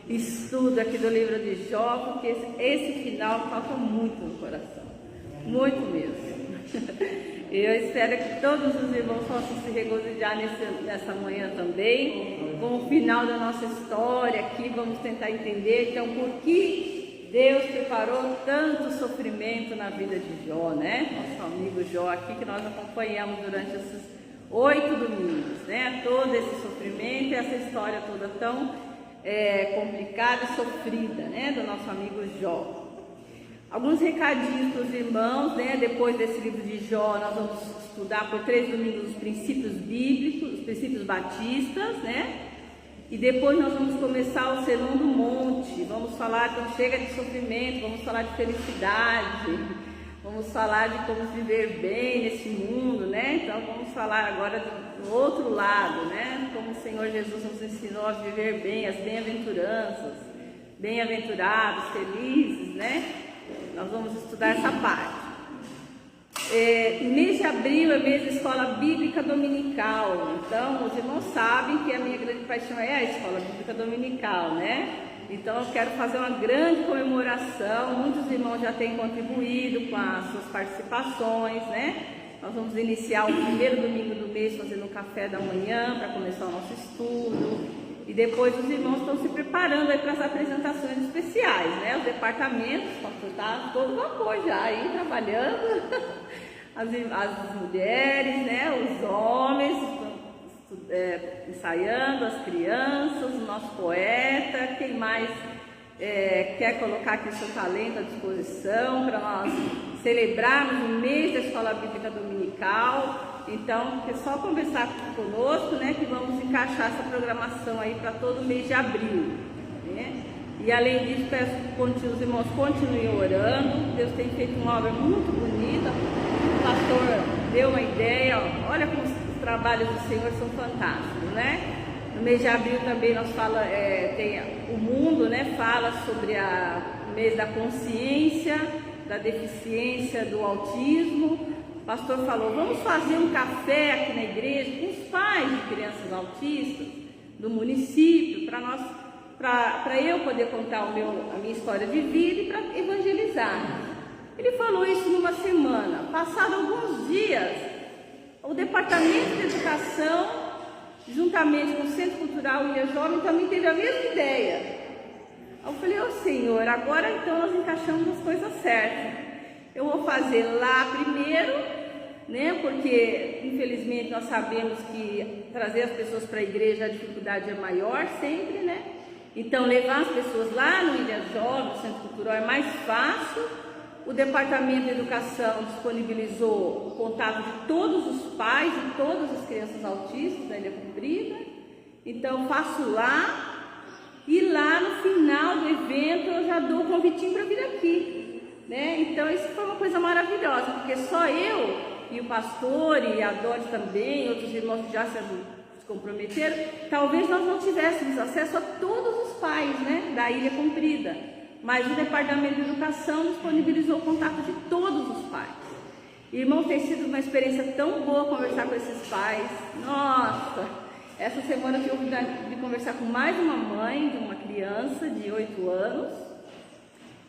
estudo aqui do livro de Jó, porque esse final toca muito no coração, muito mesmo. Eu espero que todos os irmãos possam se regozijar nessa manhã também, com o final da nossa história aqui. Vamos tentar entender, então, por que Deus preparou tanto sofrimento na vida de Jó, né? Nosso amigo Jó aqui, que nós acompanhamos durante esses 8 domingos, né? Todo esse sofrimento e essa história toda tão complicada e sofrida, né? Do nosso amigo Jó. Alguns recadinhos para os irmãos, né? Depois desse livro de Jó, nós vamos estudar por 3 domingos os princípios bíblicos, os princípios batistas, né? E depois nós vamos começar o Sermão do Monte. Vamos falar, então chega de sofrimento, vamos falar de felicidade, vamos falar de como viver bem nesse mundo, né? Então vamos falar agora do outro lado, né? Como o Senhor Jesus nos ensinou a viver bem, as bem-aventuranças, bem-aventurados, felizes, né? Nós vamos estudar essa parte. Mês de abril é mês de escola bíblica dominical. Então, os irmãos sabem que a minha grande paixão é a escola bíblica dominical, né? Então, eu quero fazer uma grande comemoração. Muitos irmãos já têm contribuído com as suas participações, né? Nós vamos iniciar o primeiro domingo do mês fazendo um café da manhã para começar o nosso estudo. E depois os irmãos estão se preparando aí para as apresentações especiais, né? Os departamentos estão todo vapor já aí trabalhando, as mulheres, né? Os homens estão ensaiando, as crianças, o nosso poeta, quem mais quer colocar aqui o seu talento à disposição para nós celebrarmos o mês da Escola Bíblica Dominical. Então, é só conversar conosco, né, que vamos encaixar essa programação aí para todo o mês de abril, né? E além disso, peço que os irmãos continuem orando. Deus tem feito uma obra muito bonita. O pastor deu uma ideia, olha como os trabalhos do Senhor são fantásticos, né? No mês de abril também nós tem o mundo, né, fala sobre o mês da consciência, da deficiência, do autismo. O pastor falou, vamos fazer um café aqui na igreja com os pais de crianças autistas do município, para eu poder contar a minha história de vida e para evangelizar. Ele falou isso numa semana. Passado alguns dias, o Departamento de Educação, juntamente com o Centro Cultural Ilha Jovem, também teve a mesma ideia. Eu falei, Senhor, agora então nós encaixamos as coisas certas. Eu vou fazer lá primeiro, né? Porque infelizmente nós sabemos que trazer as pessoas para a igreja a dificuldade é maior sempre, né? Então levar as pessoas lá no Ilha Jovem, no Centro Cultural, é mais fácil. O Departamento de Educação disponibilizou o contato de todos os pais de todas as crianças autistas da Ilha Comprida. Então faço lá e lá no final do evento eu já dou o convitinho para vir aqui. Né? Então isso foi uma coisa maravilhosa, porque só eu e o pastor e a Doris também, outros irmãos que já se comprometeram, talvez nós não tivéssemos acesso a todos os pais, né, da Ilha Comprida, mas o Departamento de Educação disponibilizou o contato de todos os pais. Irmãos, tem sido uma experiência tão boa conversar com esses pais. Nossa, essa semana eu tive a oportunidade de conversar com mais uma mãe de uma criança de 8 anos.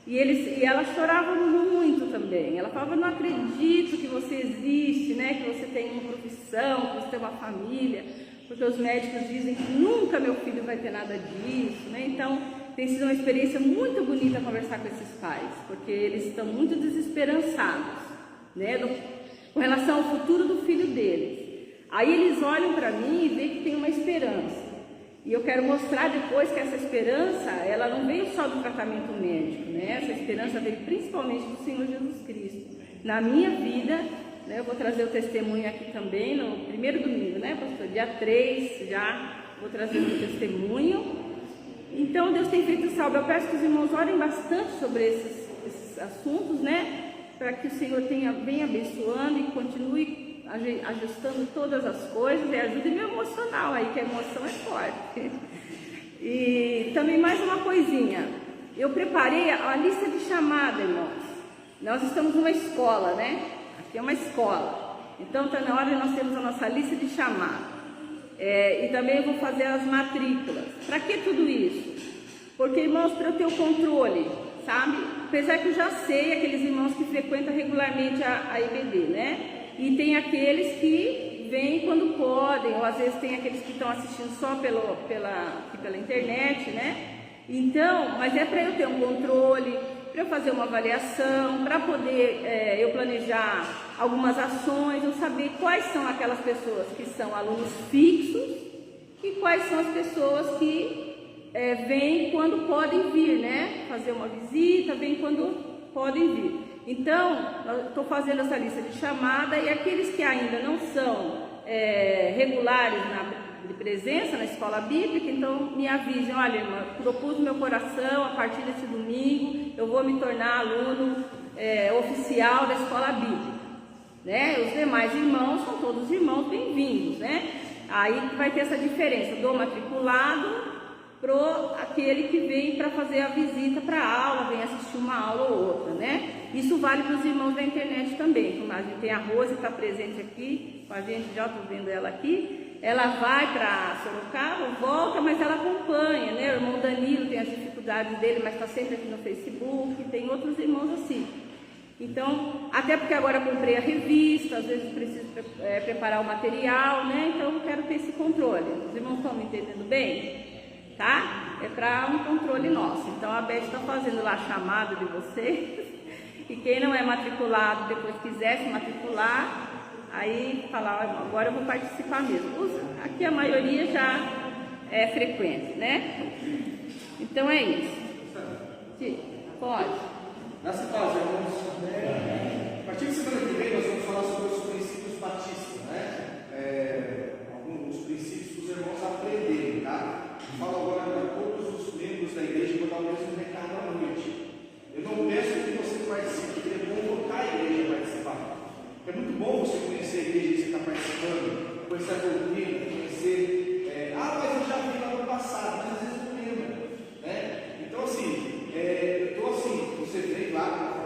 E ela chorava muito também. Ela falava, não acredito que você existe, né? Que você tem uma profissão, que você tem uma família, porque os médicos dizem que nunca meu filho vai ter nada disso, né? Então, tem sido uma experiência muito bonita conversar com esses pais, porque eles estão muito desesperançados, né? Com relação ao futuro do filho deles. Aí eles olham para mim e veem que tem uma esperança. E eu quero mostrar depois que essa esperança, ela não veio só do tratamento médico, né? Essa esperança veio principalmente do Senhor Jesus Cristo. Na minha vida, né, eu vou trazer o testemunho aqui também, no primeiro domingo, né, pastor? Dia 3, já vou trazer o meu testemunho. Então, Deus tem feito essa obra. Eu peço que os irmãos orem bastante sobre esses assuntos, né? Para que o Senhor venha abençoando e continue ajustando todas as coisas e ajude meu emocional aí, que a emoção é forte. E também mais uma coisinha, eu preparei a lista de chamada, irmãos. Nós estamos numa escola, né? Aqui é uma escola, então está na hora de nós termos a nossa lista de chamada. E também eu vou fazer as matrículas. Para que tudo isso? Porque, irmãos, para eu ter o controle, sabe? Apesar que eu já sei aqueles irmãos que frequentam regularmente a IBD, né? E tem aqueles que vêm quando podem, ou às vezes tem aqueles que estão assistindo só pela internet, né? Então, mas é para eu ter um controle, para eu fazer uma avaliação, para poder eu planejar algumas ações, eu saber quais são aquelas pessoas que são alunos fixos e quais são as pessoas que vêm quando podem vir, né? Fazer uma visita, vêm quando podem vir. Então, eu estou fazendo essa lista de chamada e aqueles que ainda não são regulares de presença na escola bíblica, então me avisem, olha, irmã, propus no meu coração, a partir desse domingo, eu vou me tornar aluno oficial da escola bíblica, né? Os demais irmãos são todos irmãos bem-vindos, né? Aí vai ter essa diferença do matriculado pro aquele que vem para fazer a visita para a aula, vem assistir uma aula ou outra, né? Isso vale para os irmãos da internet também. Como a gente tem a Rose, está presente aqui com a gente, já estou vendo ela aqui. Ela vai para Sorocaba, volta, mas ela acompanha, né? O irmão Danilo tem as dificuldades dele, mas está sempre aqui no Facebook. Tem outros irmãos assim. Então, até porque agora eu comprei a revista, às vezes preciso preparar o material, né? Então eu quero ter esse controle. Os irmãos estão me entendendo bem? Tá? É para um controle nosso. Então a Beth está fazendo lá a chamada de vocês. E quem não é matriculado, depois quiser se matricular, aí falar, agora eu vou participar mesmo. Aqui a maioria já é frequente, né? Então é isso. Sim, pode. Nessa fase, irmãos, a partir de semana que vem nós vamos falar sobre os princípios batistas, né? Alguns princípios para os irmãos aprenderem, tá? Falo agora para todos os membros da igreja, vou dar o mesmo recado à noite. Eu não peço que você participe, porque é bom colocar a igreja a participar. É muito bom você conhecer a igreja que você está participando, conhecer a doutrina, conhecer. Mas eu já vi lá no passado, mas às vezes não lembra, né? Então, assim, eu estou assim, você vem lá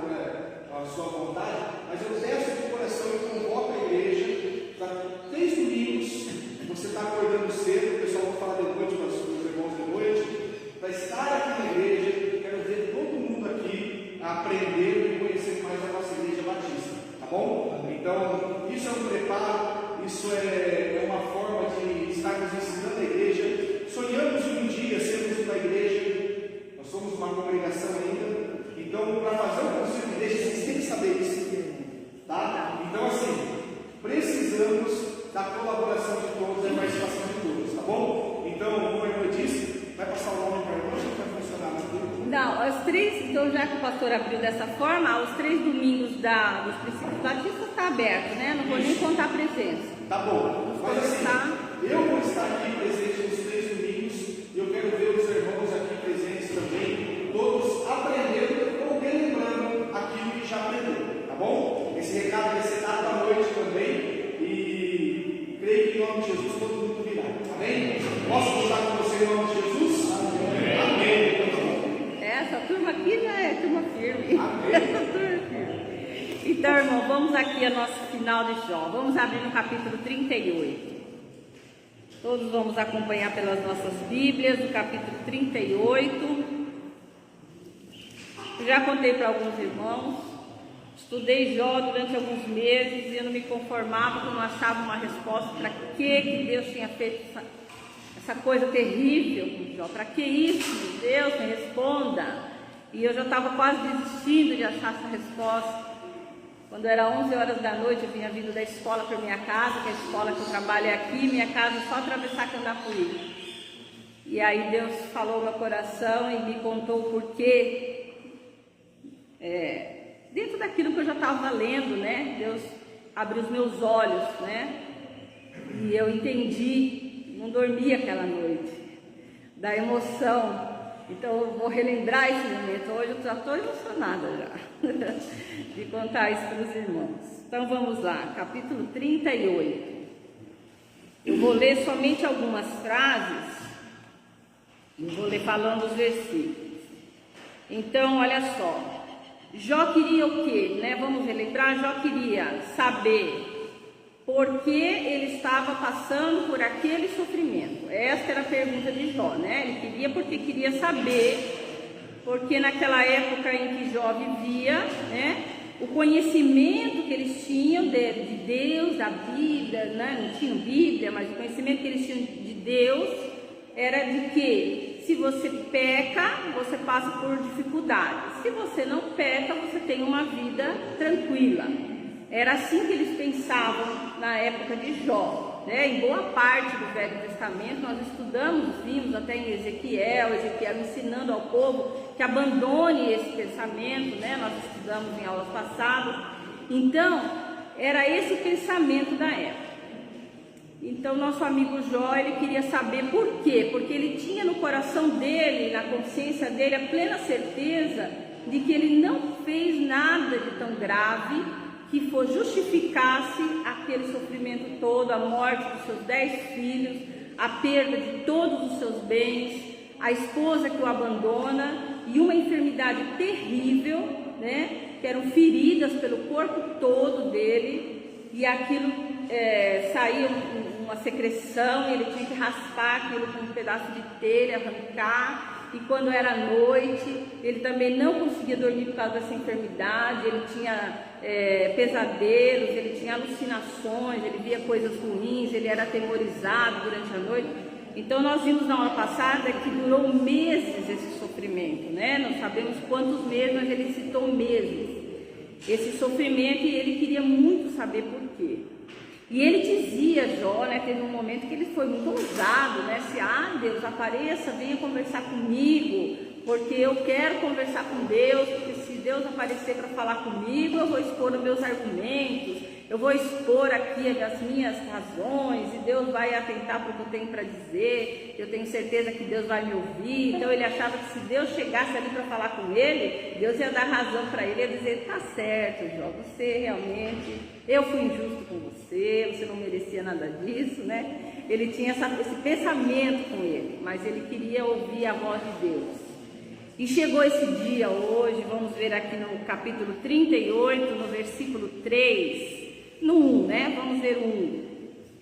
com a sua vontade, mas eu peço de coração e convoco a igreja para 3 domingos. Você está acordando cedo, o pessoal vai falar de noite para os irmãos de noite, para estar aqui na igreja. Quero ver todo mundo aqui aprender e conhecer mais a nossa igreja batista, tá bom? Então, isso é um preparo, isso é uma forma de estarmos ensinando a igreja. Sonhamos um dia sermos uma igreja, nós somos uma congregação ainda, então, para fazer um conselho de igreja, vocês têm que saber isso, tá? Então, assim, precisamos da colaboração de todos, da participação de todos, tá bom? Então, como a irmã disse, vai passar o nome para a irmã, ou vai funcionar tudo? Não, os 3, então já que o pastor abriu dessa forma, os 3 domingos dos princípios batistas está aberto, né? Não vou nem contar a presença. Tá bom, mas assim, eu vou estar aqui presente nos 3 domingos, e eu quero ver os irmãos aqui presentes também, todos aprendendo ou relembrando aquilo que já aprendeu, tá bom? Esse recado vai ser dado à noite também. Creio que em nome de Jesus todo mundo virá. Amém? Posso contar com você em nome de Jesus? Amém. Essa turma aqui já é turma firme. Amém. Essa turma é firme. Então, irmão, vamos aqui ao nosso final de Jó. Vamos abrir no capítulo 38. Todos vamos acompanhar pelas nossas Bíblias, no capítulo 38. Eu já contei para alguns irmãos. Estudei Jó durante alguns meses e eu não me conformava, porque não achava uma resposta para que Deus tinha feito essa coisa terrível com Jó. Para que isso, meu Deus, me responda. E eu já estava quase desistindo de achar essa resposta. Quando era 11 horas da noite, eu vinha vindo da escola para minha casa, que a escola que eu trabalho é aqui, minha casa é só atravessar Candapuí. E aí Deus falou no meu coração e me contou o porquê. Dentro daquilo que eu já estava lendo, né? Deus abriu os meus olhos, né? E eu entendi, não dormi aquela noite, da emoção. Então eu vou relembrar esse momento. Hoje eu já estou emocionada já, de contar isso para os irmãos. Então vamos lá, capítulo 38. Eu vou ler somente algumas frases, e vou ler falando os versículos. Então, olha só. Jó queria o quê? Né? Vamos relembrar, Jó queria saber porque ele estava passando por aquele sofrimento. Esta era a pergunta de Jó, né? Ele queria porque queria saber, porque naquela época em que Jó vivia, né, o conhecimento que eles tinham de Deus, da Bíblia, né? Não tinham Bíblia, mas o conhecimento que eles tinham de Deus era de que se você peca, você passa por dificuldades. Se você não peca, você tem uma vida tranquila. Era assim que eles pensavam na época de Jó, né? Em boa parte do Velho Testamento nós estudamos, vimos até em Ezequiel ensinando ao povo que abandone esse pensamento, né? Nós estudamos em aulas passadas. Então, era esse o pensamento da época. Então, nosso amigo Jó, ele queria saber por quê? Porque ele tinha no coração dele, na consciência dele, a plena certeza de que ele não fez nada de tão grave que justificasse aquele sofrimento todo, a morte dos seus 10 filhos, a perda de todos os seus bens, a esposa que o abandona e uma enfermidade terrível, né? Que eram feridas pelo corpo todo dele, e aquilo saía uma secreção, e ele tinha que raspar aquilo com um pedaço de telha, arrancar. E quando era noite, ele também não conseguia dormir por causa dessa enfermidade, ele tinha pesadelos, ele tinha alucinações, ele via coisas ruins, ele era atemorizado durante a noite. Então nós vimos na hora passada que durou meses esse sofrimento, né? Não sabemos quantos meses, mas ele citou meses. Esse sofrimento, e ele queria muito saber por quê. E ele dizia, Jó, né, teve um momento que ele foi muito ousado, né? Se, Deus, apareça, venha conversar comigo, porque eu quero conversar com Deus, porque se Deus aparecer para falar comigo, eu vou expor os meus argumentos, eu vou expor aqui as minhas razões, e Deus vai atentar para o que eu tenho para dizer, eu tenho certeza que Deus vai me ouvir. Então ele achava que se Deus chegasse ali para falar com ele, Deus ia dar razão para ele, ia dizer, tá certo, Jó, você realmente, eu fui injusto com você não merecia nada disso, né? Ele tinha esse pensamento com ele, mas ele queria ouvir a voz de Deus. E chegou esse dia hoje, vamos ver aqui no capítulo 38, no versículo 3, no 1, né? Vamos ver o 1,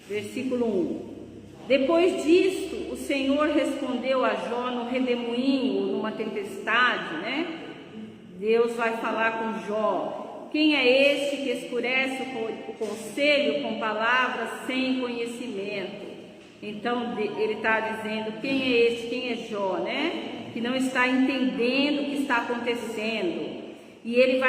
versículo 1. Depois disto, o Senhor respondeu a Jó no redemoinho, numa tempestade, né? Deus vai falar com Jó. Quem é este que escurece o conselho com palavras sem conhecimento? Então ele está dizendo, quem é este, quem é Jó, né? Que não está entendendo o que está acontecendo. E Deus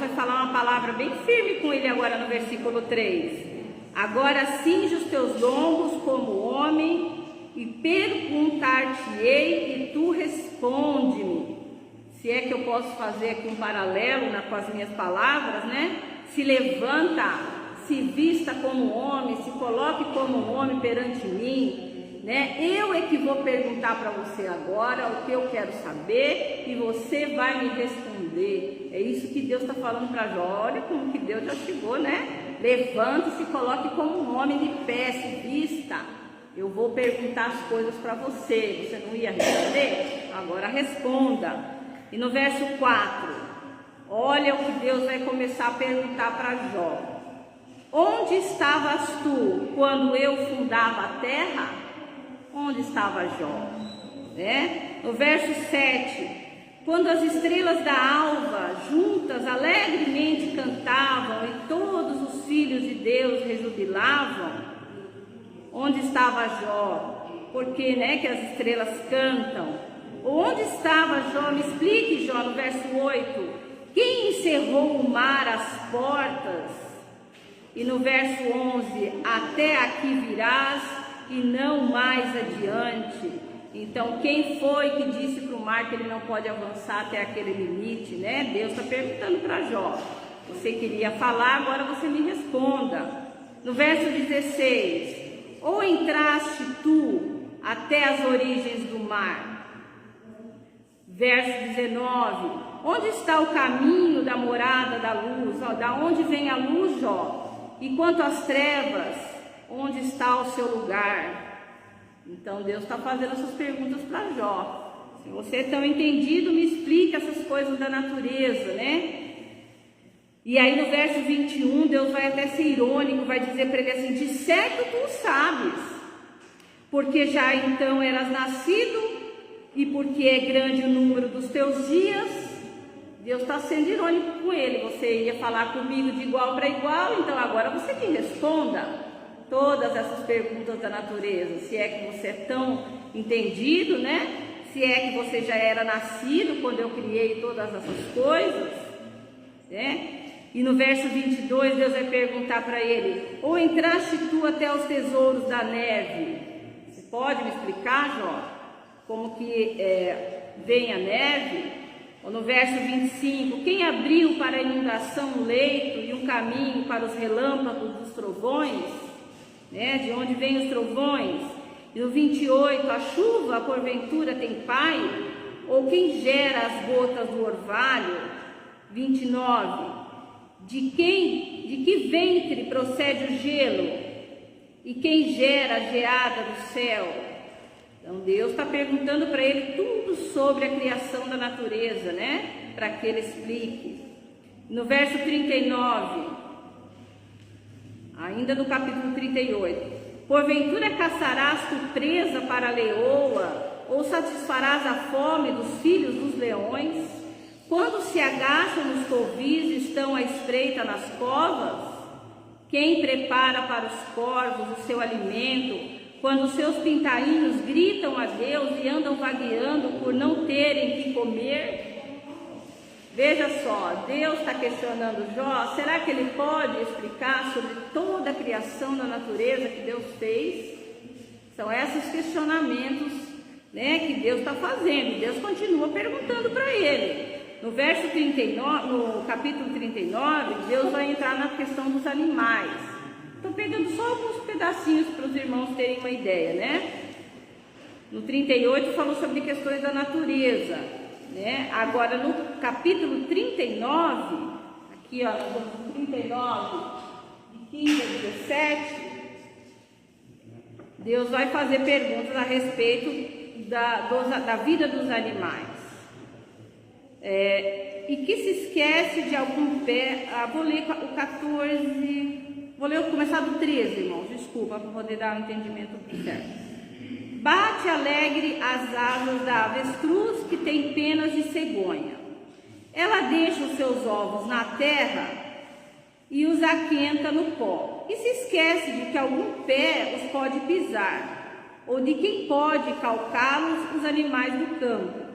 vai falar uma palavra bem firme com ele agora no versículo 3. Agora cinge os teus lombos como homem e perguntar-te-ei e tu responde-me. Se é que eu posso fazer aqui um paralelo com as minhas palavras, né? Se levanta, se vista como homem, se coloque como homem perante mim, né? Eu é que vou perguntar para você agora o que eu quero saber e você vai me responder. É isso que Deus está falando para Jó. Olha como que Deus já chegou, né? Levante e se coloque como um homem de pé, se vista. Eu vou perguntar as coisas para você. Você não ia responder? Agora responda. E no verso 4, olha o que Deus vai começar a perguntar para Jó. Onde estavas tu quando eu fundava a terra? Onde estava Jó? Né? No verso 7, quando as estrelas da alva juntas alegremente cantavam e todos os filhos de Deus rejubilavam, onde estava Jó? Porque, né, que as estrelas cantam. Onde estava Jó? Me explique, Jó, no verso 8. Quem encerrou o mar às portas? E no verso 11, até aqui virás e não mais adiante. Então, quem foi que disse para o mar que ele não pode avançar até aquele limite, né? Deus está perguntando para Jó. Você queria falar, agora você me responda. No verso 16, ou entraste tu até as origens do mar? Verso 19, onde está o caminho da morada da luz? Da onde vem a luz, Jó? E quanto às trevas, onde está o seu lugar? Então Deus está fazendo essas perguntas para Jó. Se você é tão entendido, me explica essas coisas da natureza, né? E aí no verso 21, Deus vai até ser irônico, vai dizer para ele assim: de certo tu sabes, porque já então eras nascido, e porque é grande o número dos teus dias. Deus está sendo irônico com ele. Você ia falar comigo de igual para igual, então agora você que responda todas essas perguntas da natureza. Se é que você é tão entendido, né? Se é que você já era nascido quando eu criei todas essas coisas, né? E no verso 22, Deus vai perguntar para ele: ou entraste tu até os tesouros da neve? Você pode me explicar, Jó, como que vem a neve? Ou no verso 25, quem abriu para a inundação um leito e um caminho para os relâmpagos dos trovões? Né? De onde vêm os trovões? E no 28, a chuva porventura tem pai? Ou quem gera as gotas do orvalho? 29, de que ventre procede o gelo? E quem gera a geada do céu? Então Deus está perguntando para ele tudo sobre a criação da natureza, né? Para que ele explique. No verso 39, ainda no capítulo 38, porventura caçarás tu presa para a leoa, ou satisfarás a fome dos filhos dos leões? Quando se agacham nos covis e estão à espreita nas covas? Quem prepara para os corvos o seu alimento, quando os seus pintainhos gritam a Deus e andam vagueando por não terem que comer? Veja só, Deus está questionando Jó. Será que ele pode explicar sobre toda a criação da natureza que Deus fez? São esses questionamentos, né, que Deus está fazendo. Deus continua perguntando para ele. No verso 39, no capítulo 39, Deus vai entrar na questão dos animais. Estou pegando só alguns pedacinhos para os irmãos terem uma ideia, né? No 38 falou sobre questões da natureza, né? Agora no capítulo 39, aqui ó, no 39, de 15 a 17, Deus vai fazer perguntas a respeito da vida dos animais. E que se esquece de algum pé. Vou ler o 14. Vou começar do 13, irmãos, desculpa, para poder dar um entendimento certo. Bate alegre as asas da avestruz que tem penas de cegonha. Ela deixa os seus ovos na terra e os aquenta no pó. E se esquece de que algum pé os pode pisar, ou de quem pode calcá-los os animais do campo.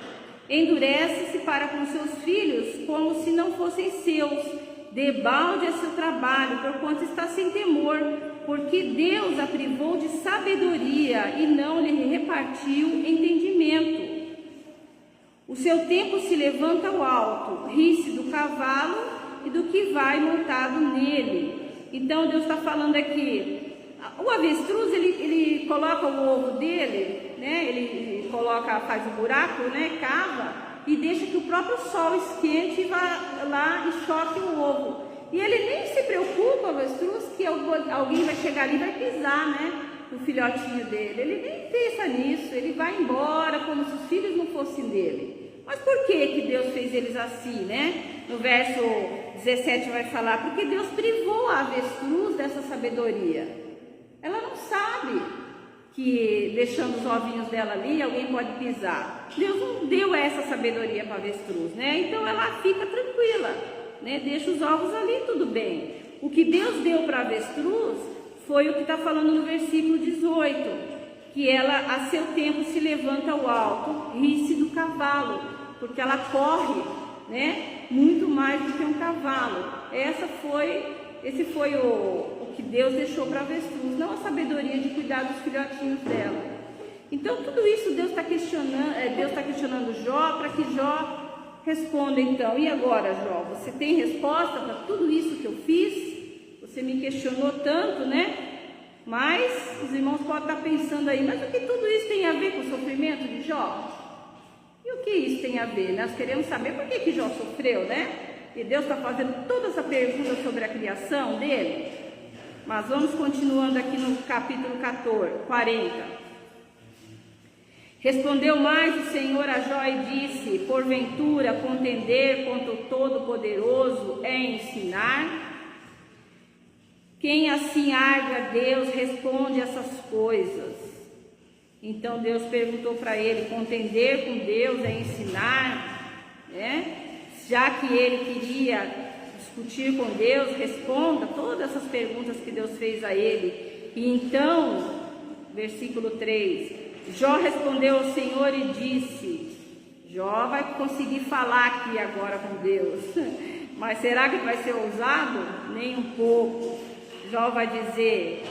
Endurece-se para com seus filhos como se não fossem seus. Debalde é seu trabalho, porquanto está sem temor, porque Deus a privou de sabedoria e não lhe repartiu entendimento. O seu tempo se levanta ao alto, ri-se do cavalo e do que vai montado nele. Então Deus está falando aqui, o avestruz ele coloca o ovo dele, né? Ele faz o buraco, né? Cava. E deixa que o próprio sol esquente e vá lá e choque o ovo. E ele nem se preocupa, o avestruz, que alguém vai chegar ali e vai pisar, né, no filhotinho dele. Ele nem pensa nisso, ele vai embora como se os filhos não fossem dele. Mas por que Deus fez eles assim, né? No verso 17 vai falar, porque Deus privou a avestruz dessa sabedoria. Ela não sabe que deixando os ovinhos dela ali, alguém pode pisar. Deus não deu essa sabedoria para a avestruz, né? Então ela fica tranquila, né? Deixa os ovos ali, tudo bem. O que Deus deu para a avestruz foi o que está falando no versículo 18, que ela a seu tempo se levanta ao alto, ri-se do cavalo, porque ela corre, né? Muito mais do que um cavalo. Esse foi o que Deus deixou para a avestruz, não a sabedoria de cuidar dos filhotinhos dela. Então tudo isso Deus está questionando Jó, para que Jó responda então. E agora, Jó, você tem resposta para tudo isso que eu fiz? Você me questionou tanto, né? Mas os irmãos podem estar pensando aí, mas o que tudo isso tem a ver com o sofrimento de Jó? E o que isso tem a ver? Nós queremos saber por que Jó sofreu, né? E Deus está fazendo toda essa pergunta sobre a criação dele. Mas vamos continuando aqui no capítulo 40. Respondeu mais o Senhor a Jó e disse: porventura contender contra o Todo-Poderoso é ensinar? Quem assim arde a Deus responde essas coisas. Então Deus perguntou para ele: contender com Deus é ensinar? Já que ele queria discutir com Deus, responda todas essas perguntas que Deus fez a ele. E então, versículo 3, Jó respondeu ao Senhor e disse: Jó vai conseguir falar aqui agora com Deus, mas será que vai ser ousado? Nem um pouco. Jó vai dizer,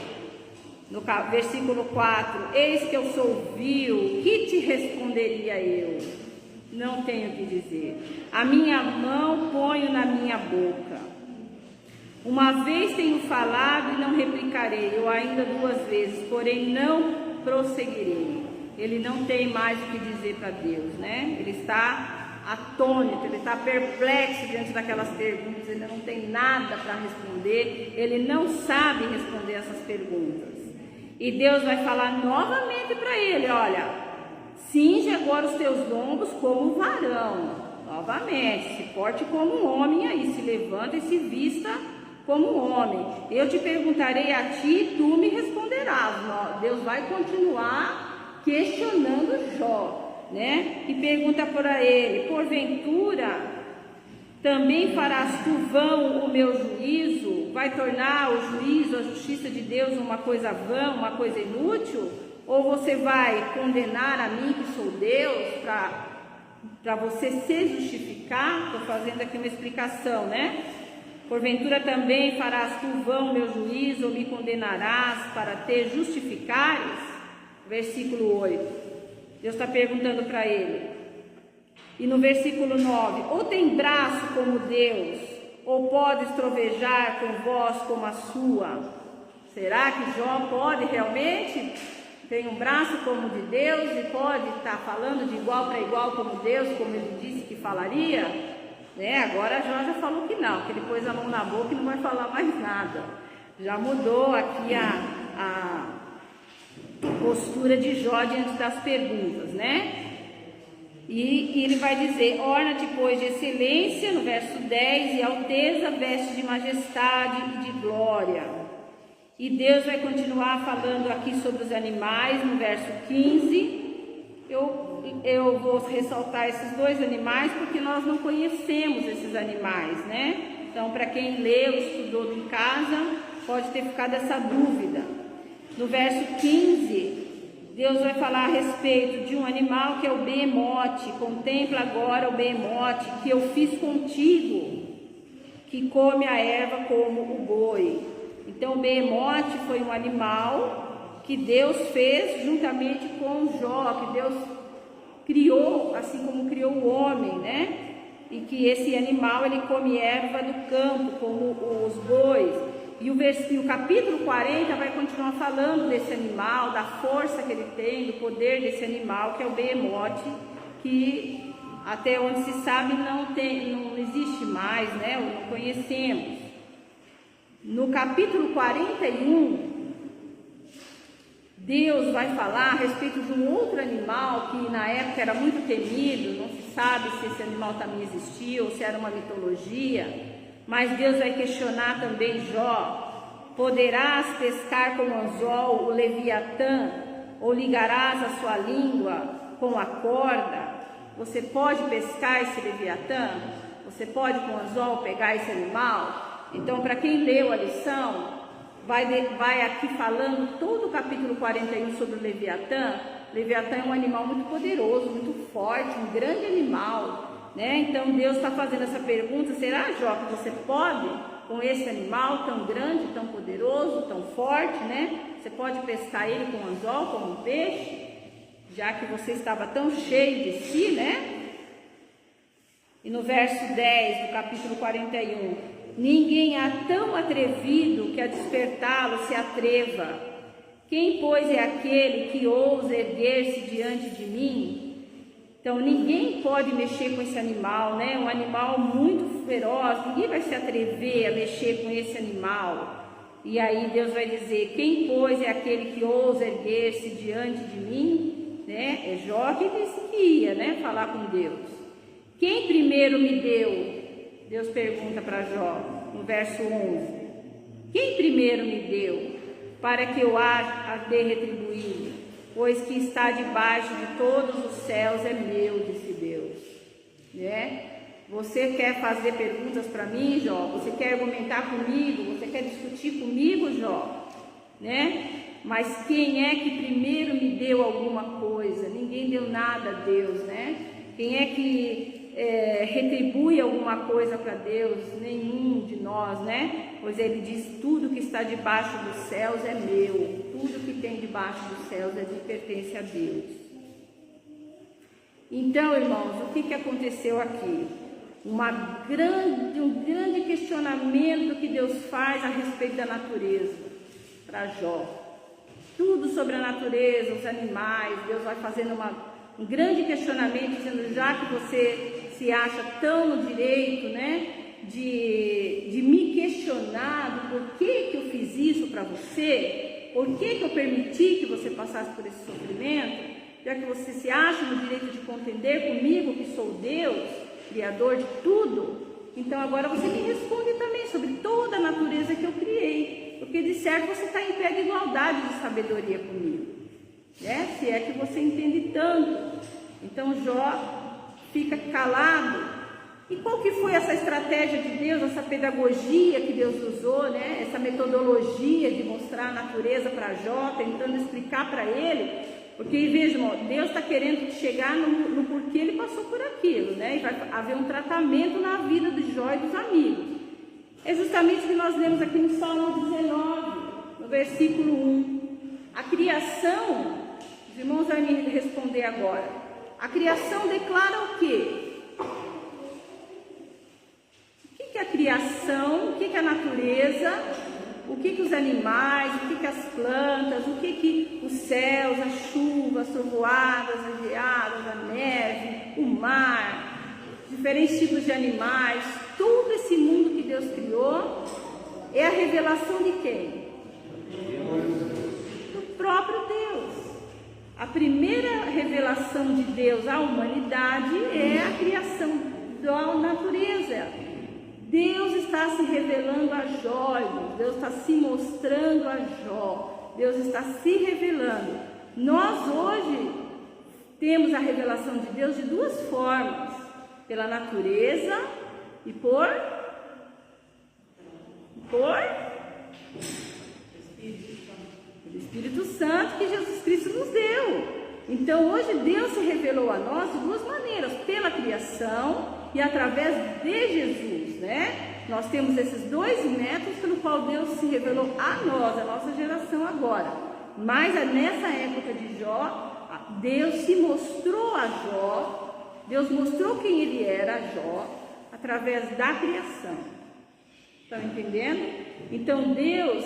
no versículo 4, eis que eu sou vil, que te responderia eu? Não tenho o que dizer. A minha mão ponho na minha boca. Uma vez tenho falado e não replicarei, eu ainda 2 vezes, porém não prosseguirei. Ele não tem mais o que dizer para Deus, né? Ele está atônito, ele está perplexo diante daquelas perguntas, ele não tem nada para responder, ele não sabe responder essas perguntas. E Deus vai falar novamente para ele: olha, cinge agora os teus lombos como um varão, novamente, se porte como um homem aí, se levanta e se vista como um homem. Eu te perguntarei a ti e tu me responderás. Deus vai continuar questionando Jó, né? E pergunta para ele: porventura também farás tu vão o meu juízo? Vai tornar o juízo, a justiça de Deus uma coisa vã, uma coisa inútil? Ou você vai condenar a mim que sou Deus para você se justificar? Estou fazendo aqui uma explicação, né? Porventura também farás tu vão meu juízo, ou me condenarás para te justificares? Versículo 8, Deus está perguntando para ele. E no versículo 9, ou tem braço como Deus, ou podes trovejar com voz como a sua? Será que Jó pode realmente ter um braço como de Deus e pode estar falando de igual para igual como Deus, como ele disse que falaria? Agora Jó já falou que não, que ele pôs a mão na boca e não vai falar mais nada. Já mudou aqui a postura de Jó diante das perguntas, né? E ele vai dizer: orna-te, pois, de excelência, no verso 10, e alteza veste de majestade e de glória. E Deus vai continuar falando aqui sobre os animais, no verso 15. Eu vou ressaltar esses 2 animais porque nós não conhecemos esses animais, né? Então, para quem leu, estudou em casa, pode ter ficado essa dúvida. No verso 15, Deus vai falar a respeito de um animal que é o behemote. Contempla agora o behemote que eu fiz contigo, que come a erva como o boi. Então, o behemote foi um animal que Deus fez juntamente com Jó, que Deus criou, assim como criou o homem, né? E que esse animal, ele come erva do campo, como os bois. E o capítulo 40 vai continuar falando desse animal, da força que ele tem, do poder desse animal, que é o behemote, que até onde se sabe não existe mais, né? Ou não conhecemos. No capítulo 41, Deus vai falar a respeito de um outro animal que na época era muito temido, não se sabe se esse animal também existia ou se era uma mitologia, mas Deus vai questionar também Jó: poderás pescar com o anzol o Leviatã, ou ligarás a sua língua com a corda? Você pode pescar esse Leviatã? Você pode com o anzol pegar esse animal? Então, para quem leu a lição, vai aqui falando todo o capítulo 41 sobre o Leviatã. Leviatã é um animal muito poderoso, muito forte, um grande animal, né? Então Deus está fazendo essa pergunta: será, Jó, que você pode com esse animal tão grande, tão poderoso, tão forte, né? Você pode pescar ele com anzol como um peixe, já que você estava tão cheio de si, né? E no verso 10 do capítulo 41, ninguém há tão atrevido que a despertá-lo se atreva. Quem, pois, é aquele que ousa erguer-se diante de mim? Então, ninguém pode mexer com esse animal, né? Um animal muito feroz, ninguém vai se atrever a mexer com esse animal. E aí Deus vai dizer: quem, pois, é aquele que ousa erguer-se diante de mim? né? É Jó que disse que ia, né, falar com Deus. Quem primeiro me deu? Deus pergunta para Jó, no verso 11. Quem primeiro me deu, para que eu a dê retribuído? Pois que está debaixo de todos os céus é meu, disse Deus. Né? Você quer fazer perguntas para mim, Jó? Você quer argumentar comigo? Você quer discutir comigo, Jó? Né? Mas quem é que primeiro me deu alguma coisa? Ninguém deu nada a Deus, né? Quem é que retribui alguma coisa para Deus? Nenhum de nós, né? Pois ele diz, tudo que está debaixo dos céus é meu. Tudo que tem debaixo dos céus pertence a Deus. Então, irmãos, o que aconteceu aqui? Um grande questionamento que Deus faz a respeito da natureza para Jó. Tudo sobre a natureza, os animais, Deus vai fazendo um grande questionamento, dizendo, já que você se acha tão no direito, né, de me questionar do porquê que eu fiz isso para você, por que eu permiti que você passasse por esse sofrimento, já que você se acha no direito de contender comigo, que sou Deus, Criador de tudo, então agora você me responde também sobre toda a natureza que eu criei, porque de certo você está em pé de igualdade de sabedoria comigo, né? Se é que você entende tanto. Então Jó fica calado. E qual que foi essa estratégia de Deus, essa pedagogia que Deus usou, né? Essa metodologia de mostrar a natureza para Jó, tentando explicar para ele? Porque, vejam, Deus está querendo chegar no porquê ele passou por aquilo, né? E vai haver um tratamento na vida de Jó e dos amigos. É justamente o que nós lemos aqui no Salmo 19, no versículo 1. A criação, os irmãos vão me responder agora. A criação declara o quê? O que é a criação? O que é a natureza? O que os animais, o que as plantas, o que os céus, a chuva, as trovoadas, as geadas, a neve, o mar, diferentes tipos de animais, todo esse mundo que Deus criou é a revelação de quem? Do próprio Deus. A primeira revelação de Deus à humanidade é a criação da natureza. Deus está se revelando a Jó, Deus está se mostrando a Jó, Deus está se revelando. Nós hoje temos a revelação de Deus de duas formas, pela natureza e por Espírito Santo que Jesus Cristo nos deu. Então hoje Deus se revelou a nós de duas maneiras, pela criação e através de Jesus, né? Nós temos esses dois métodos pelo qual Deus se revelou a nós, a nossa geração agora. Mas nessa época de Jó, Deus se mostrou a Jó, Deus mostrou quem ele era a Jó, através da criação. Estão entendendo? Então Deus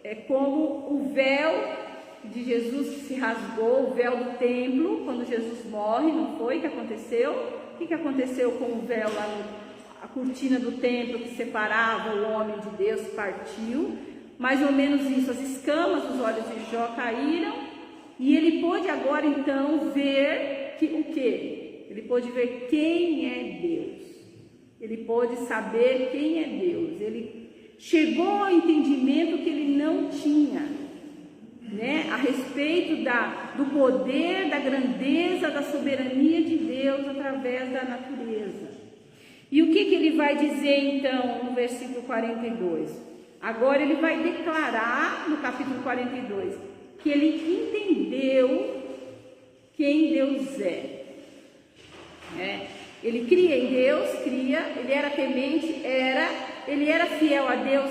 é como o véu de Jesus que se rasgou, o véu do templo, quando Jesus morre, não foi? O que aconteceu? O que aconteceu com o véu lá, a cortina do templo que separava o homem de Deus partiu? Mais ou menos isso, as escamas dos olhos de Jó caíram e ele pôde agora então ver o quê? Ele pôde ver quem é Deus. Ele pôde saber quem é Deus. Ele chegou ao entendimento que ele não tinha, né, a respeito do poder, da grandeza, da soberania de Deus através da natureza. E o que ele vai dizer então no versículo 42? Agora ele vai declarar no capítulo 42 que ele entendeu quem Deus é. Ele cria em Deus, ele era temente, ele era fiel a Deus,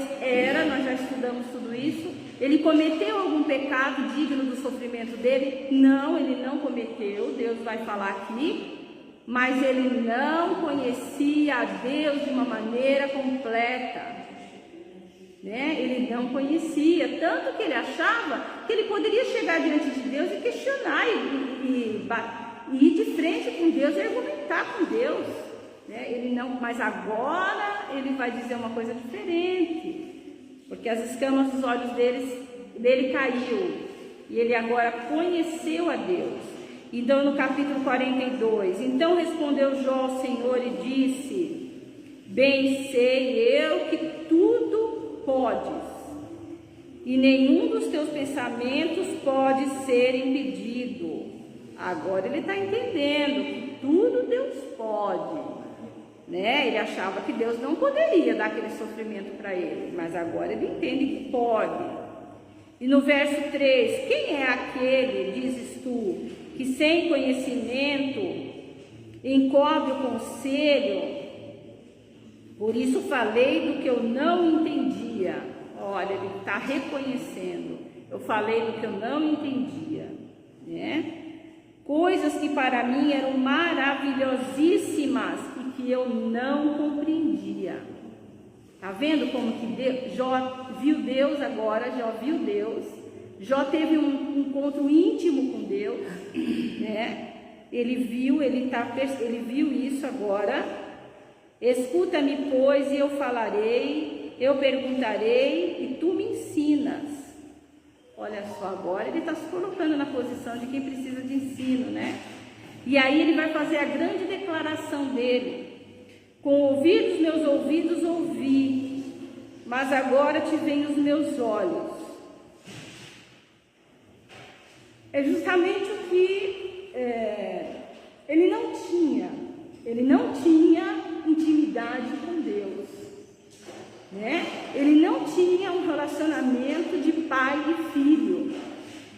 nós já estudamos tudo isso. Ele cometeu algum pecado digno do sofrimento dele? Não, ele não cometeu, Deus vai falar aqui, mas ele não conhecia a Deus de uma maneira completa, né? Ele não conhecia, tanto que ele achava que ele poderia chegar diante de Deus e questionar e ir de frente com Deus e argumentar com Deus, né? Ele não, mas agora ele vai dizer uma coisa diferente. Porque as escamas dos olhos dele caiu, e ele agora conheceu a Deus. Então, no capítulo 42, então respondeu Jó ao Senhor e disse: bem sei eu que tudo podes, e nenhum dos teus pensamentos pode ser impedido. Agora ele está entendendo que tudo Deus pode, né? Ele achava que Deus não poderia dar aquele sofrimento para ele, mas agora ele entende que pode. E no verso 3, quem é aquele, dizes tu, que sem conhecimento encobre o conselho? Por isso falei do que eu não entendia. Olha, ele está reconhecendo. Eu falei do que eu não entendia, né? Coisas que para mim eram maravilhosíssimas e que eu não compreendia. Tá vendo como que Jó viu Deus agora? Jó viu Deus. Jó teve um encontro íntimo com Deus, né? Ele viu isso agora. Escuta-me, pois, e eu falarei, eu perguntarei e tu me ensinas. Olha só, agora ele está se colocando na posição de quem precisa de ensino, né? E aí ele vai fazer a grande declaração dele: com ouvidos meus ouvidos ouvi, mas agora te veem os meus olhos. É justamente o que ele não tinha intimidade com Deus, né? Ele não tinha um relacionamento de pai e filho,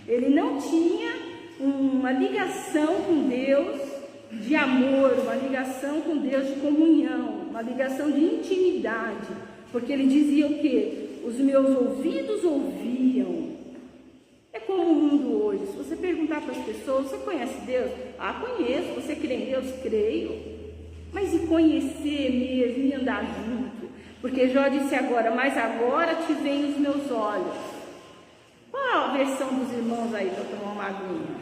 ele não tinha uma ligação com Deus de amor, uma ligação com Deus de comunhão, uma ligação de intimidade, porque ele dizia o quê? Os meus ouvidos ouviam. É como o mundo hoje. Se você perguntar para as pessoas: você conhece Deus? Ah, conheço. Você crê em Deus? Creio. Mas e conhecer mesmo, e andar junto? Porque Jó disse agora: mas agora te veem os meus olhos. Qual é a versão dos irmãos aí para tomar uma aguinha?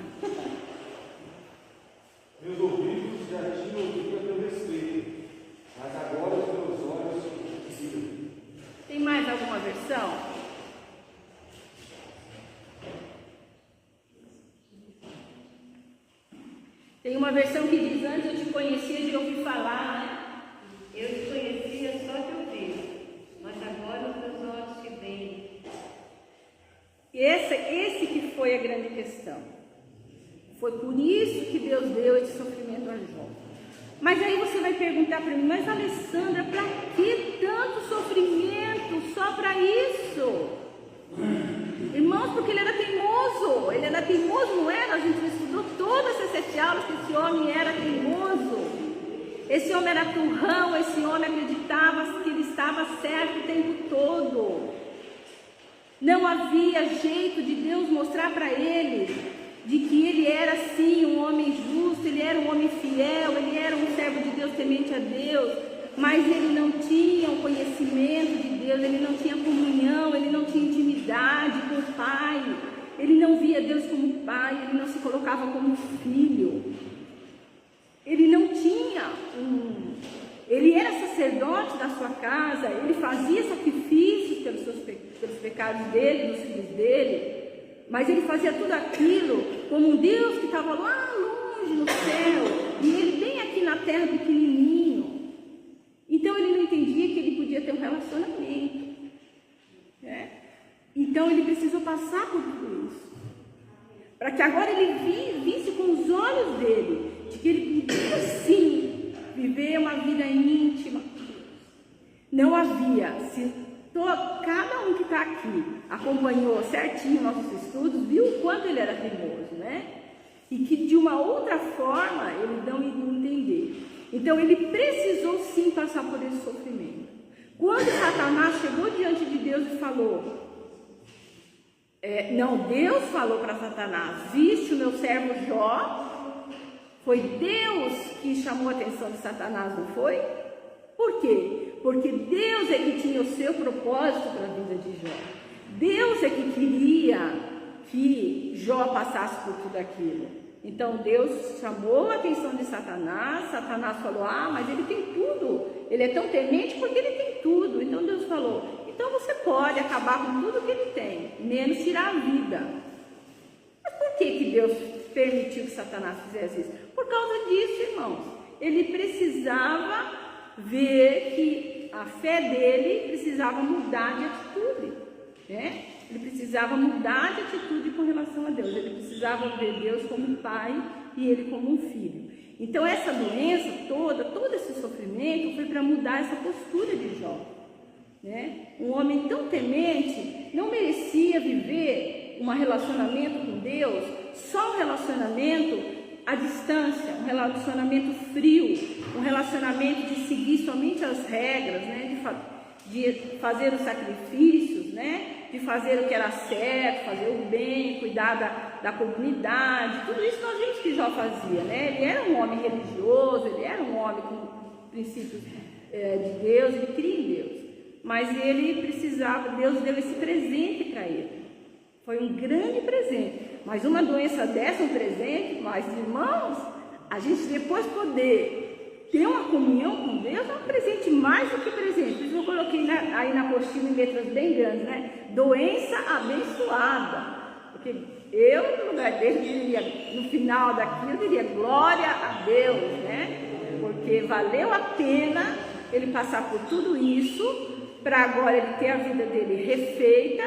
Meus ouvidos já tinham ouvido a teu respeito, mas agora os meus olhos viram. Tem mais alguma versão? Tem uma versão que diz: antes eu te conhecia de ouvir falar, né? Eu te conhecia só de ouvir, mas agora os meus olhos te veem. Esse que foi a grande questão. Foi por isso que Deus deu esse sofrimento a Jó. Mas aí você vai perguntar para mim: mas Alessandra, para que tanto sofrimento? Só para isso? Irmãos, porque ele era teimoso. Ele era teimoso, não era? A gente estudou todas essas 7 aulas que esse homem era teimoso. Esse homem era turrão, esse homem acreditava que ele estava certo o tempo todo. Não havia jeito de Deus mostrar para ele de que ele era sim um homem justo, ele era um homem fiel, ele era um servo de Deus, temente a Deus, mas ele não tinha o conhecimento de Deus, ele não tinha comunhão, ele não tinha intimidade com o Pai, ele não via Deus como Pai, ele não se colocava como filho, ele não tinha ele era sacerdote da sua casa, ele fazia sacrifícios pelos pecados dele, dos filhos dele, mas ele fazia tudo aquilo como um Deus que estava lá longe no céu, e ele bem aqui na terra pequenininho. Então ele não entendia que ele podia ter um relacionamento, né? Então ele precisou passar por tudo isso, para que agora ele visse com os olhos dele, de que ele podia sim viver uma vida íntima. Não havia, cada um que está aqui acompanhou certinho nossos estudos, viu o quanto ele era teimoso, né? E que de uma outra forma ele não iria entender. Então ele precisou sim passar por esse sofrimento. Quando Satanás chegou diante de Deus e falou, Deus falou para Satanás: viste o meu servo Jó? Foi Deus que chamou a atenção de Satanás, não foi? Por quê? Porque Deus é que tinha o seu propósito para a vida de Jó. Deus é que queria que Jó passasse por tudo aquilo. Então Deus chamou a atenção de Satanás. Satanás falou: mas ele tem tudo. Ele é tão temente porque ele tem tudo. Então Deus falou: então você pode acabar com tudo que ele tem, menos tirar a vida. Mas por que Deus permitiu que Satanás fizesse isso? Por causa disso, irmãos. Ele precisava ver que a fé dele precisava mudar de atitude, né? Ele precisava mudar de atitude com relação a Deus. Ele precisava ver Deus como pai e ele como um filho. Então essa doença toda, todo esse sofrimento foi para mudar essa postura de Jó, né? Um homem tão temente não merecia viver um relacionamento com Deus, só um relacionamento à distância, um relacionamento frio, um relacionamento de seguir somente as regras, né? De fazer os sacrifícios, né? De fazer o que era certo, fazer o bem, cuidar da comunidade, tudo isso nós vimos que Jó fazia, né? Ele era um homem religioso, ele era um homem com princípios de Deus, ele cria em Deus, mas ele precisava, Deus deu esse presente para ele, foi um grande presente, mas uma doença dessa, um presente, mas irmãos, a gente depois poder ter uma comunhão com Deus é um presente mais do que presente. Por isso eu coloquei aí na apostila em letras bem grandes, né? Doença abençoada. Porque eu, no lugar dele, diria, no final daqui, eu diria glória a Deus, né? Porque valeu a pena ele passar por tudo isso, para agora ele ter a vida dele refeita,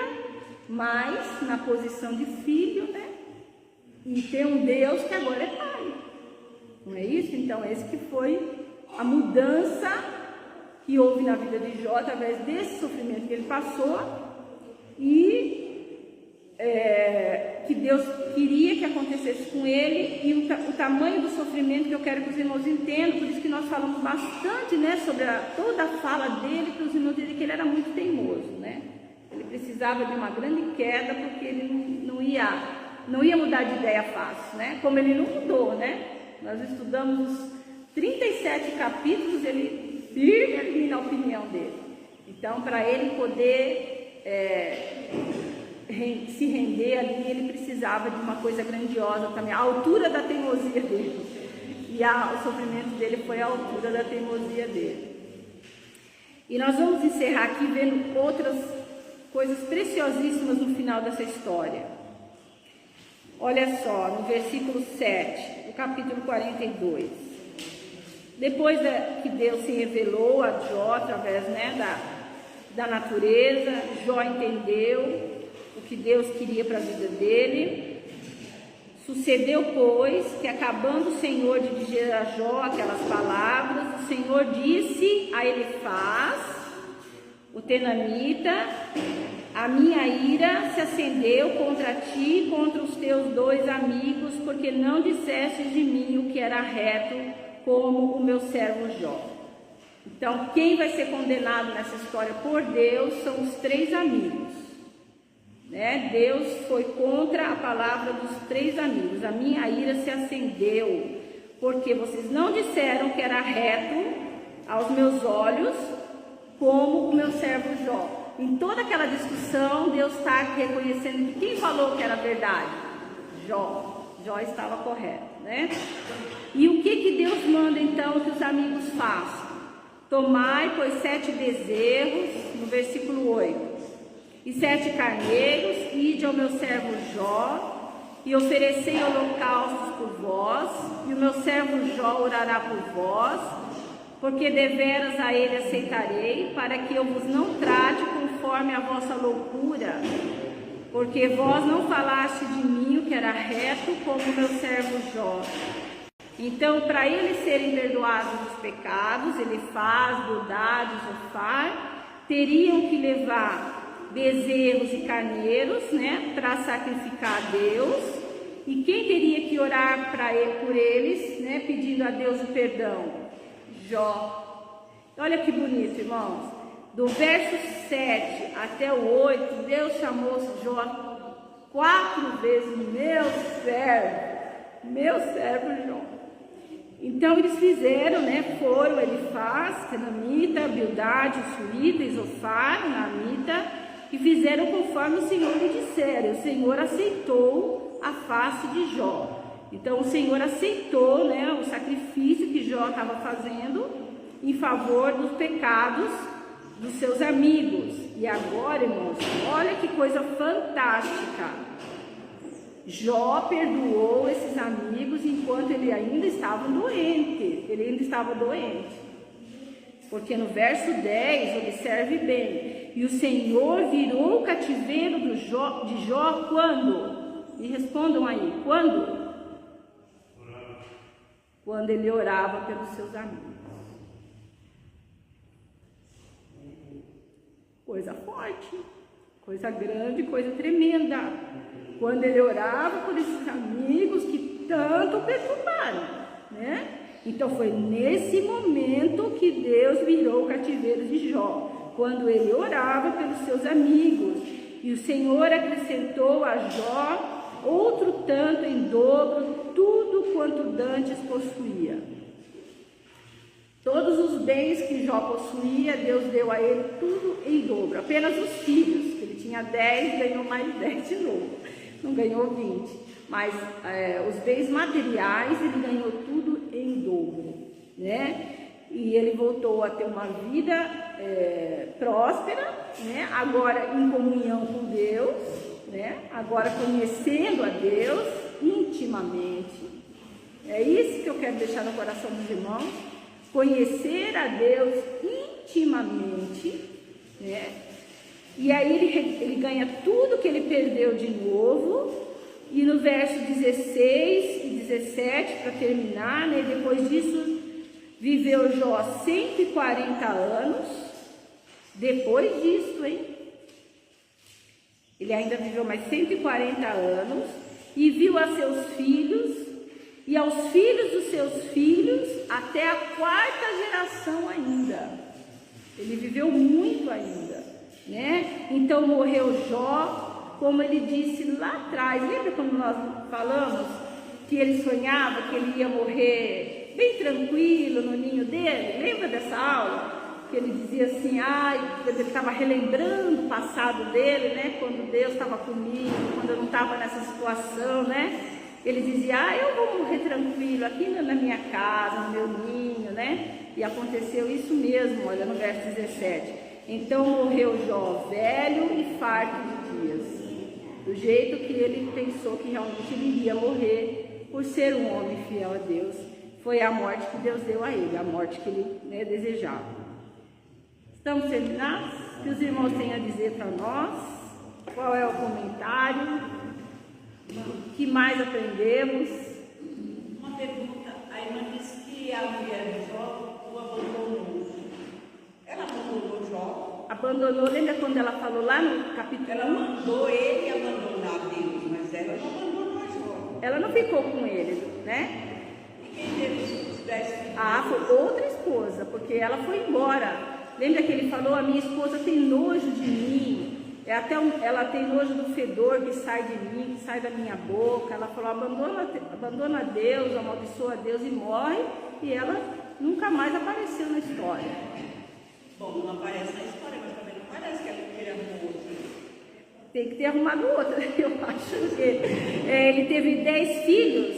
mas na posição de filho, né? E ter um Deus que agora é pai. Não é isso? Então, esse que foi a mudança que houve na vida de Jó, através desse sofrimento que ele passou, e que Deus queria que acontecesse com ele, e o tamanho do sofrimento que eu quero que os irmãos entendam. Por isso que nós falamos bastante, né, sobre toda a fala dele, para os irmãos dizerem que ele era muito teimoso, né? Ele precisava de uma grande queda, porque ele não ia mudar de ideia fácil, né? Como ele não mudou, né? Nós estudamos os 37 capítulos, ele firme ali na opinião dele. Então, para ele poder se render ali, ele precisava de uma coisa grandiosa também, a altura da teimosia dele. E o sofrimento dele foi a altura da teimosia dele. E nós vamos encerrar aqui vendo outras coisas preciosíssimas no final dessa história. Olha só, no versículo 7, do capítulo 42. Depois que Deus se revelou a Jó através, né, da natureza, Jó entendeu o que Deus queria para a vida dele. Sucedeu, pois, que acabando o Senhor de dizer a Jó aquelas palavras, o Senhor disse a Elifaz, o tenamita: a minha ira se acendeu contra ti e contra os teus 2 amigos, porque não dissestes de mim o que era reto, como o meu servo Jó. Então, quem vai ser condenado nessa história por Deus são os 3 amigos, né? Deus foi contra a palavra dos 3 amigos. A minha ira se acendeu, porque vocês não disseram que era reto aos meus olhos, como o meu servo Jó. Em toda aquela discussão, Deus está reconhecendo que quem falou que era verdade? Jó. Jó estava correto, né? E o que Deus manda então que os amigos façam? Tomai, pois, 7 bezerros, no versículo 8, e 7 carneiros, ide ao meu servo Jó, e oferecei holocaustos por vós, e o meu servo Jó orará por vós, porque deveras a ele aceitarei, para que eu vos não trate conforme a vossa loucura, porque vós não falaste de mim o que era reto, como meu servo Jó. Então, para eles serem perdoados os pecados, Elifaz, Bildade e Zofar teriam que levar bezerros e carneiros, né, para sacrificar a Deus. E quem teria que orar por eles, né, pedindo a Deus o perdão? Jó. Olha que bonito, irmãos. Do verso 7 até o 8, Deus chamou Jó 4 vezes, meu servo Jó. Então eles fizeram, né, foram Elifaz, tenamita, Bildade, suíta, e Zofar, namita, e fizeram conforme o Senhor lhe dissera. O Senhor aceitou a face de Jó. Então o Senhor aceitou, né, o sacrifício que Jó estava fazendo em favor dos pecados dos seus amigos. E agora, irmãos, olha que coisa fantástica. Jó perdoou esses amigos enquanto ele ainda estava doente. Porque no verso 10, observe bem, e o Senhor virou o cativeiro de Jó quando? Me respondam aí, quando? Quando ele orava pelos seus amigos. Coisa forte, coisa grande, coisa tremenda. Quando ele orava por esses amigos que tanto perturbaram, né? Então foi nesse momento que Deus virou o cativeiro de Jó, quando ele orava pelos seus amigos. E o Senhor acrescentou a Jó outro tanto em dobro, tudo quanto dantes possuía. Todos os bens que Jó possuía, Deus deu a ele tudo em dobro. Apenas os filhos, que ele tinha 10, ganhou mais 10 de novo. Não ganhou 20. Mas os bens materiais, ele ganhou tudo em dobro, né? E ele voltou a ter uma vida próspera, né? Agora em comunhão com Deus, né? Agora conhecendo a Deus intimamente. É isso que eu quero deixar no coração dos irmãos. Conhecer a Deus intimamente, né? E aí ele ganha tudo que ele perdeu de novo. E no verso 16 e 17, para terminar, né? Depois disso, viveu Jó 140 anos. Depois disso, hein? Ele ainda viveu mais 140 anos. E viu a seus filhos e aos filhos dos seus filhos até a 4ª geração ainda. Ele viveu muito ainda, né? Então morreu Jó, como ele disse lá atrás. Lembra quando nós falamos que ele sonhava que ele ia morrer bem tranquilo no ninho dele? Lembra dessa aula? Que ele dizia assim, ele estava relembrando o passado dele, né? Quando Deus estava comigo, quando eu não estava nessa situação, né? Ele dizia, eu vou morrer tranquilo aqui na minha casa, no meu ninho, né? E aconteceu isso mesmo, olha no verso 17. Então morreu Jó velho e farto de dias, do jeito que ele pensou que realmente ele iria morrer, por ser um homem fiel a Deus. Foi a morte que Deus deu a ele, a morte que ele, né, desejava. Estamos terminados? O que os irmãos têm a dizer para nós? Qual é o comentário? O que mais aprendemos? Uma pergunta. A irmã disse que a mulher de Jó o abandonou. Ela abandonou Jó? Abandonou, lembra quando ela falou lá no capítulo 1? Ela mandou ele abandonar Deus, mas ela não abandonou Jó. Ela não ficou com ele, né? E quem teve os 10 filhos? Foi outra esposa, porque ela foi embora. Lembra que ele falou, a minha esposa tem nojo de mim. Ela tem nojo do fedor que sai de mim, que sai da minha boca. Ela falou, abandona Deus, amaldiçoa Deus e morre. E ela nunca mais apareceu na história. Bom, não aparece na história, mas também não parece que ela queria outra. Tem que ter arrumado outra, eu acho que ele teve 10 filhos.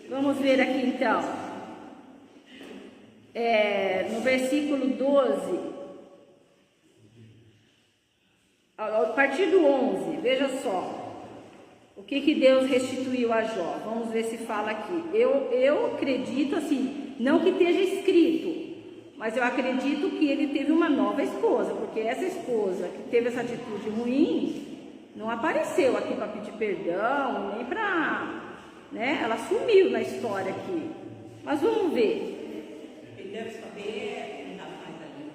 Vamos ver aqui então. No versículo 12. A partir do 11, veja só, o que Deus restituiu a Jó. Vamos ver se fala aqui. Eu acredito assim, não que esteja escrito, mas eu acredito que ele teve uma nova esposa, porque essa esposa que teve essa atitude ruim, não apareceu aqui para pedir perdão, nem para, né? Ela sumiu na história aqui. Mas vamos ver. Ele deve saber ainda mais ali.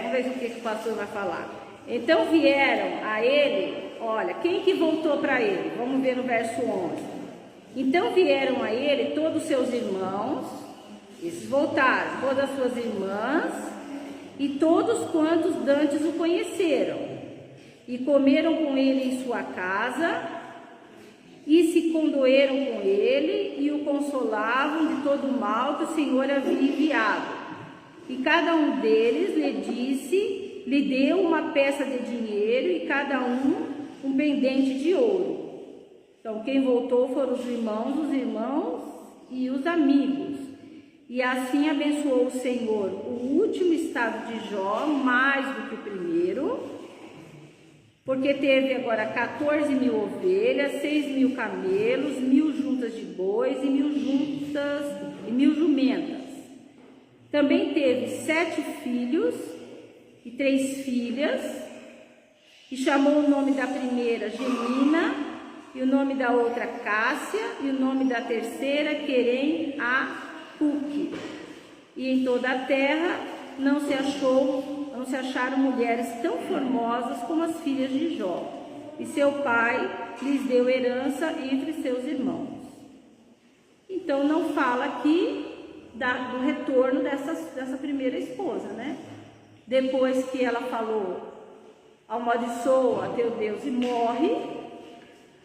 Vamos ver o que o pastor vai falar. Então vieram a ele, olha, quem que voltou para ele? Vamos ver no verso 11. Então vieram a ele todos os seus irmãos, esses voltaram, todas as suas irmãs, e todos quantos dantes o conheceram, e comeram com ele em sua casa, e se condoeram com ele, e o consolavam de todo o mal que o Senhor havia enviado. E cada um deles lhe deu uma peça de dinheiro e cada um pendente de ouro. Então quem voltou foram os irmãos e os amigos. E assim abençoou o Senhor o último estado de Jó mais do que o primeiro. porque teve agora 14.000 ovelhas, 6.000 camelos, 1.000 juntas de bois e 1.000 jumentas. Também teve 7 filhos e 3 filhas, e chamou o nome da primeira Gemina, e o nome da outra Cássia, e o nome da terceira Querem Apuque. E em toda a terra não se acharam mulheres tão formosas como as filhas de Jó, e seu pai lhes deu herança entre seus irmãos. Então não fala aqui do retorno dessa primeira esposa, né? Depois que ela falou, amaldiçoa teu Deus e morre,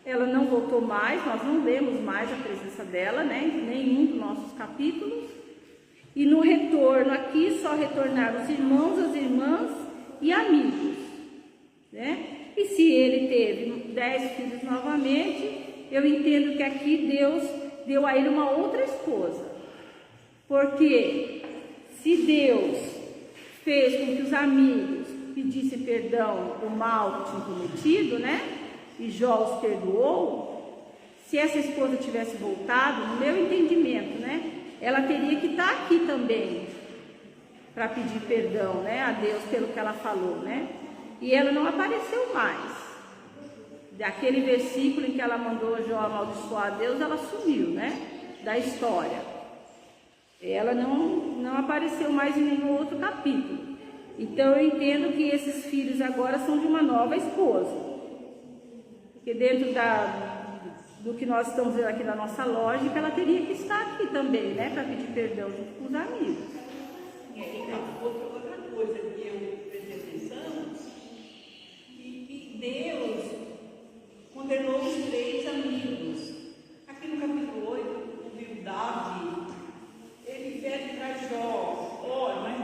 ela não voltou mais, nós não lemos mais a presença dela, né? Em nenhum dos nossos capítulos. E no retorno aqui só retornaram os irmãos, as irmãs e amigos, né? E se ele teve 10 filhos novamente, eu entendo que aqui Deus deu a ele uma outra esposa. Porque se Deus fez com que os amigos pedissem perdão do mal que tinham cometido, né? E Jó os perdoou, se essa esposa tivesse voltado, no meu entendimento, né? Ela teria que estar aqui também para pedir perdão, né, a Deus pelo que ela falou, né? E ela não apareceu mais. Daquele versículo em que ela mandou Jó amaldiçoar a Deus, ela sumiu, né, da história. Ela não apareceu mais em nenhum outro capítulo. Então eu entendo que esses filhos agora são de uma nova esposa. Porque dentro do que nós estamos vendo aqui na nossa lógica, ela teria que estar aqui também, né, para pedir perdão junto com os amigos. Outra coisa que eu prestei atenção, que Deus condenou os 3 amigos. Aqui no capítulo 8, o Bildade, ele pede para Jó, mas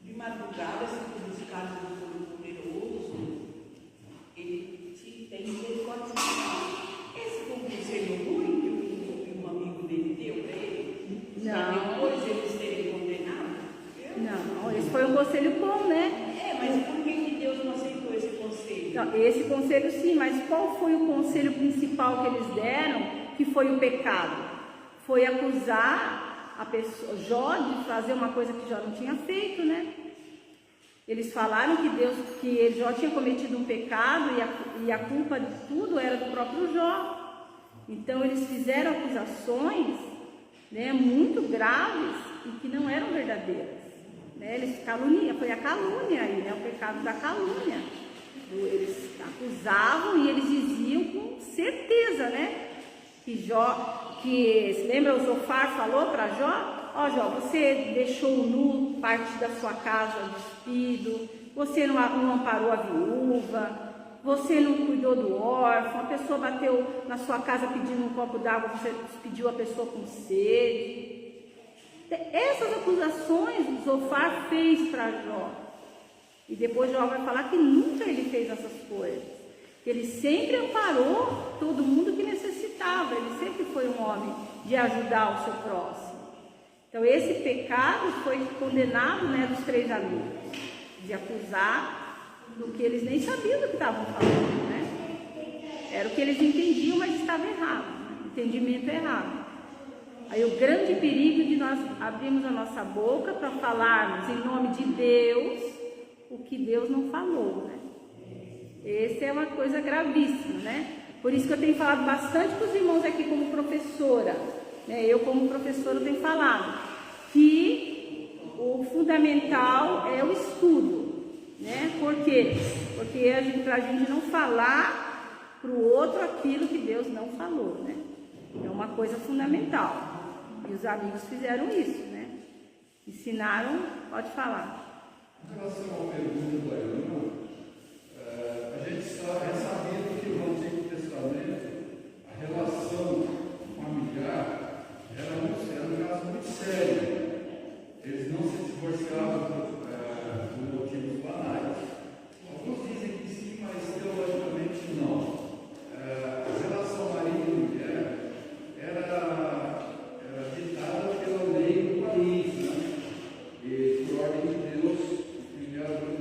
de madrugada, se tu buscar o poderoso, ele te tem misericórdia. Esse foi um conselho ruim que um amigo dele deu para ele? Não. Depois eles serem condenados? Não, esse foi um conselho bom, né? Mas por que Deus não aceitou esse conselho? Não, esse conselho sim, mas qual foi o conselho principal que eles deram, que foi o pecado? Foi acusar a pessoa, Jó, de fazer uma coisa que Jó não tinha feito, né? Eles falaram que Jó tinha cometido um pecado e a culpa de tudo era do próprio Jó. Então eles fizeram acusações, né, muito graves e que não eram verdadeiras, né? Eles foi a calúnia aí, né? O pecado da calúnia. Eles acusavam e eles diziam com certeza, né? Se lembra o Zofar falou para Jó? Ó Jó, você deixou nu parte da sua casa despido, você não amparou a viúva, você não cuidou do órfão, a pessoa bateu na sua casa pedindo um copo d'água, você despediu a pessoa com sede. Essas acusações Zofar fez para Jó. E depois Jó vai falar que nunca ele fez essas coisas. Que ele sempre amparou todo mundo que necessitava. Ele sempre foi um homem de ajudar o seu próximo. Então esse pecado foi condenado, né, dos 3 amigos. De acusar do que eles nem sabiam do que estavam falando, né? Era o que eles entendiam, mas estava errado. Né? Entendimento errado. Aí o grande perigo de nós abrirmos a nossa boca para falarmos em nome de Deus o que Deus não falou, né? Essa é uma coisa gravíssima, né? Por isso que eu tenho falado bastante com os irmãos aqui como professora, né? Eu como professora tenho falado que o fundamental é o estudo, né? Por quê? Porque para a gente não falar para o outro aquilo que Deus não falou, né? É uma coisa fundamental. E os amigos fizeram isso, né? Ensinaram, pode falar. Em relação à pergunta da irmã, a gente é sabido que no Antigo Testamento a relação familiar era um caso muito sério. Eles não se divorciavam por motivos banais. Alguns dizem que sim, mas teologicamente não. A relação marido e mulher era ditada pela lei do país, né? E por ordem de Deus, enviado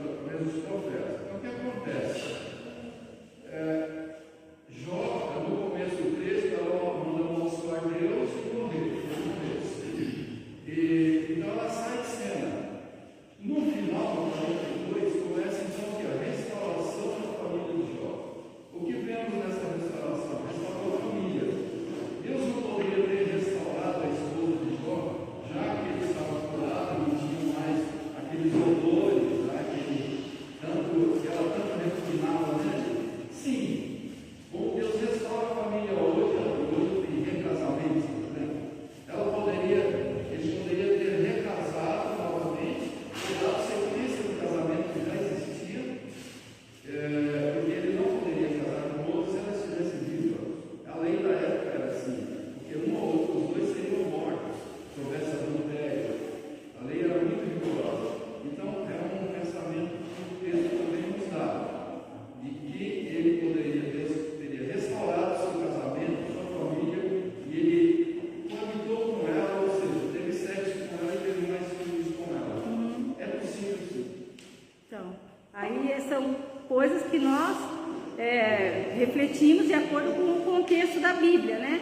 refletimos de acordo com o contexto da Bíblia, né?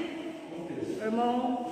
O irmão